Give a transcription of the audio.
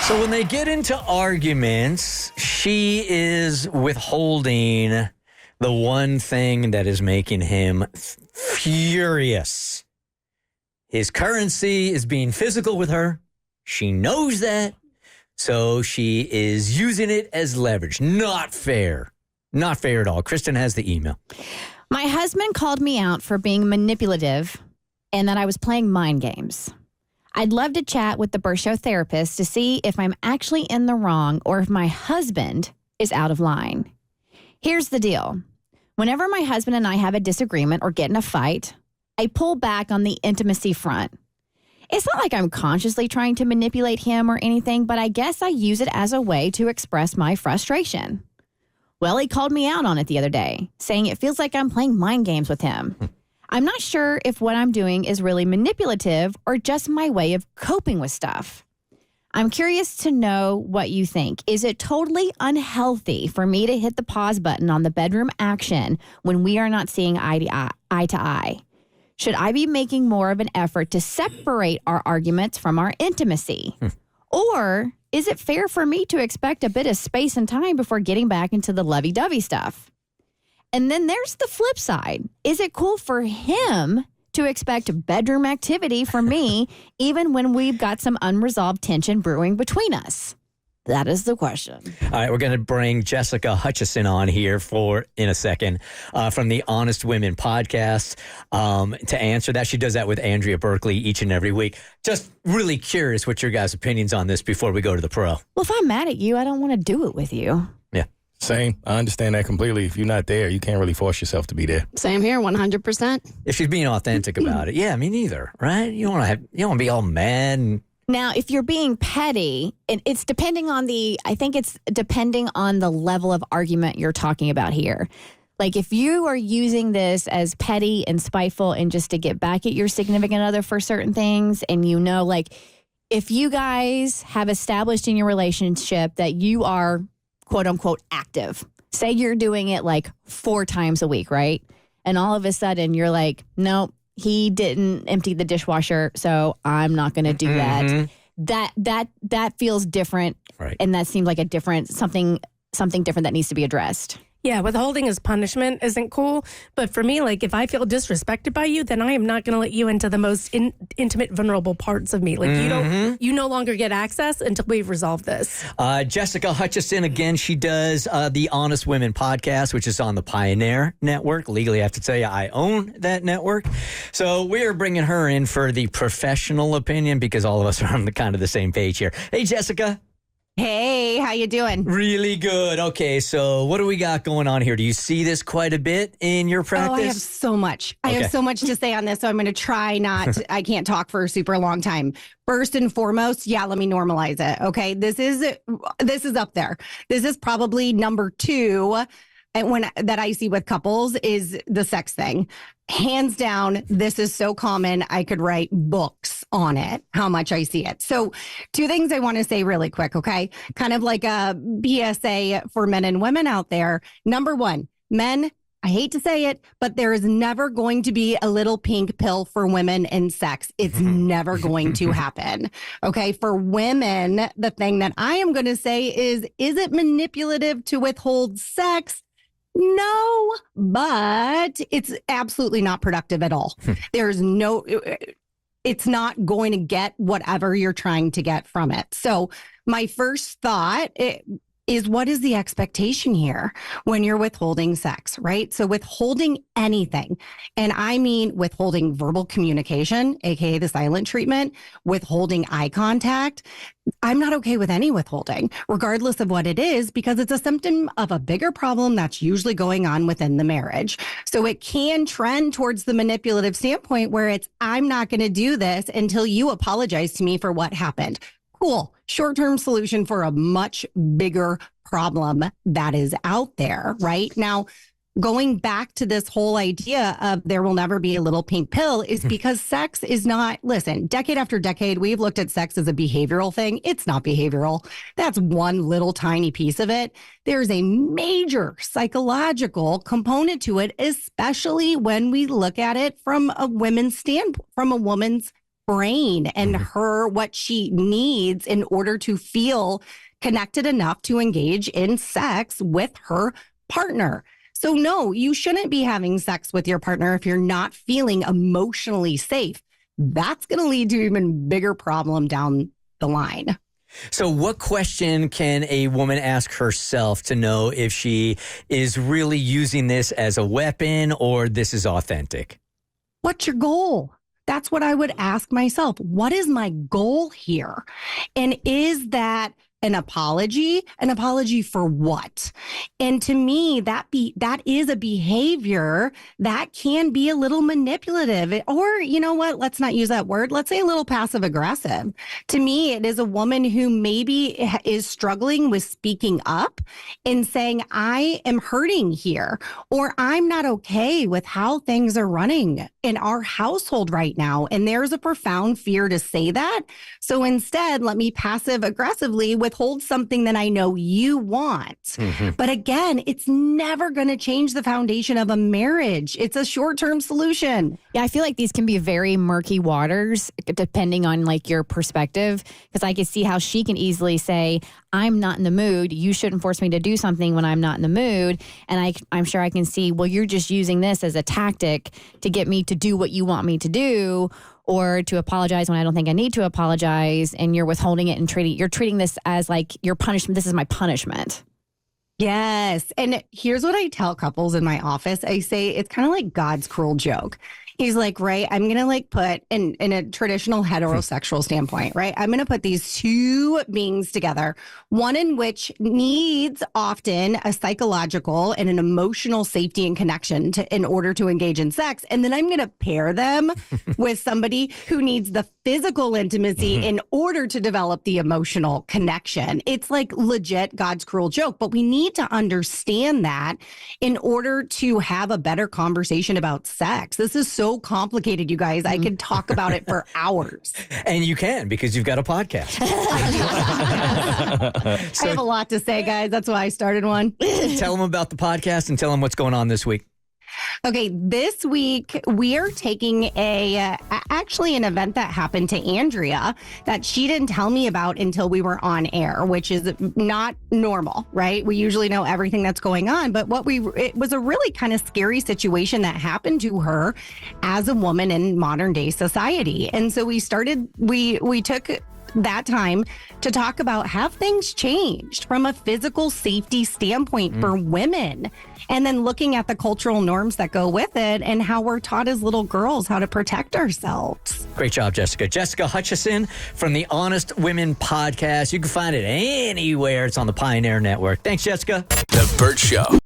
So when they get into arguments, she is withholding the one thing that is making him furious. His currency is being physical with her. She knows that. So she is using it as leverage. Not fair. Not fair at all. Kristen has the email. My husband called me out for being manipulative and that I was playing mind games. I'd love to chat with the Bert Show therapist to see if I'm actually in the wrong or if my husband is out of line. Here's the deal. Whenever my husband and I have a disagreement or get in a fight, I pull back on the intimacy front. It's not like I'm consciously trying to manipulate him or anything, but I guess I use it as a way to express my frustration. Well, he called me out on it the other day, saying it feels like I'm playing mind games with him. I'm not sure if what I'm doing is really manipulative or just my way of coping with stuff. I'm curious to know what you think. Is it totally unhealthy for me to hit the pause button on the bedroom action when we are not seeing eye to eye? Should I be making more of an effort to separate our arguments from our intimacy? Or is it fair for me to expect a bit of space and time before getting back into the lovey-dovey stuff? And then there's the flip side. Is it cool for him to expect bedroom activity from me even when we've got some unresolved tension brewing between us? That is the question. All right, we're going to bring Jessica Hutchinson on here in a second from the Honest Women podcast to answer that. She does that with Andrea Berkeley each and every week. Just really curious what your guys' opinions on this before we go to the pro. Well, if I'm mad at you, I don't want to do it with you. Yeah. Same. I understand that completely. If you're not there, you can't really force yourself to be there. Same here, 100%. If she's being authentic about it. Yeah, me neither, right? You don't want to be all mad and... Now, if you're being petty, it's depending on the level of argument you're talking about here. Like if you are using this as petty and spiteful and just to get back at your significant other for certain things, and like if you guys have established in your relationship that you are quote unquote active, say you're doing it like 4 times a week, right? And all of a sudden you're like, nope. He didn't empty the dishwasher, so I'm not going to do that. That feels different, right? And that seems like something different that needs to be addressed. Yeah, withholding as punishment isn't cool. But for me, like if I feel disrespected by you, then I am not going to let you into the most intimate, vulnerable parts of me. Like you no longer get access until we've resolved this. Jessica Hutchinson, again, she does the Honest Women podcast, which is on the Pioneer Network. Legally, I have to tell you, I own that network. So we're bringing her in for the professional opinion because all of us are on the same page here. Hey, Jessica. Hey, how you doing? Really good. Okay, so what do we got going on here? Do you see this quite a bit in your practice? Oh, I have so much. I have so much to say on this, so I'm going to try not to, I can't talk for a super long time. First and foremost, let me normalize it, okay? This is up there. This is probably number 2 that I see with couples is the sex thing. Hands down, this is so common. I could write books on it, how much I see it. So 2 things I want to say really quick, okay? Kind of like a PSA for men and women out there. Number 1, men, I hate to say it, but there is never going to be a little pink pill for women in sex. It's never going to happen. Okay. For women, the thing that I am going to say is it manipulative to withhold sex? No, but it's absolutely not productive at all. It's not going to get whatever you're trying to get from it. So my first thought is what is the expectation here when you're withholding sex, right? So withholding anything, and I mean withholding verbal communication, aka the silent treatment, withholding eye contact. I'm not okay with any withholding, regardless of what it is, because it's a symptom of a bigger problem that's usually going on within the marriage. So it can trend towards the manipulative standpoint where it's, I'm not going to do this until you apologize to me for what happened. Cool. Short-term solution for a much bigger problem that is out there right now. Going back to this whole idea of there will never be a little pink pill is because sex is not, listen, decade after decade, we've looked at sex as a behavioral thing. It's not behavioral. That's one little tiny piece of it. There's a major psychological component to it, especially when we look at it from a woman's brain and what she needs in order to feel connected enough to engage in sex with her partner. So no, you shouldn't be having sex with your partner if you're not feeling emotionally safe. That's going to lead to an even bigger problem down the line. So what question can a woman ask herself to know if she is really using this as a weapon or this is authentic? What's your goal? That's what I would ask myself. What is my goal here? And is that an apology? An apology for what? And to me, that is a behavior that can be a little manipulative, or you know what? Let's not use that word. Let's say a little passive aggressive. To me, it is a woman who maybe is struggling with speaking up and saying, I am hurting here, or I'm not okay with how things are running in our household right now. And there's a profound fear to say that. So instead, let me passive aggressively withhold something that I know you want. But again, it's never going to change the foundation of a marriage. It's a short-term solution. Yeah, I feel like these can be very murky waters depending on like your perspective, because I can see how she can easily say, I'm not in the mood. You shouldn't force me to do something when I'm not in the mood. And I'm sure I can see, well, you're just using this as a tactic to get me to do what you want me to do, or to apologize when I don't think I need to apologize. And you're withholding it and you're treating this as like your punishment. This is my punishment. Yes. And here's what I tell couples in my office. I say, it's kind of like God's cruel joke. He's like, right, I'm going to like put in a traditional heterosexual standpoint, right? I'm going to put these two beings together, one in which needs often a psychological and an emotional safety and connection in order to engage in sex. And then I'm going to pair them with somebody who needs the physical intimacy in order to develop the emotional connection. It's like legit God's cruel joke, but we need to understand that in order to have a better conversation about sex. This is so complicated, you guys. I could talk about it for hours. And you can, because you've got a podcast. I have a lot to say, guys. That's why I started one. Tell them about the podcast and tell them what's going on this week. Okay, this week we are taking actually an event that happened to Andrea that she didn't tell me about until we were on air, which is not normal, right? We usually know everything that's going on, but it was a really kind of scary situation that happened to her as a woman in modern day society. And so we took that time to talk about, have things changed from a physical safety standpoint for women, and then looking at the cultural norms that go with it and how we're taught as little girls how to protect ourselves. Great job, Jessica. Jessica Hutchinson from the Honest Women podcast. You can find it anywhere. It's on the Pioneer Network. Thanks, Jessica. The Bert Show.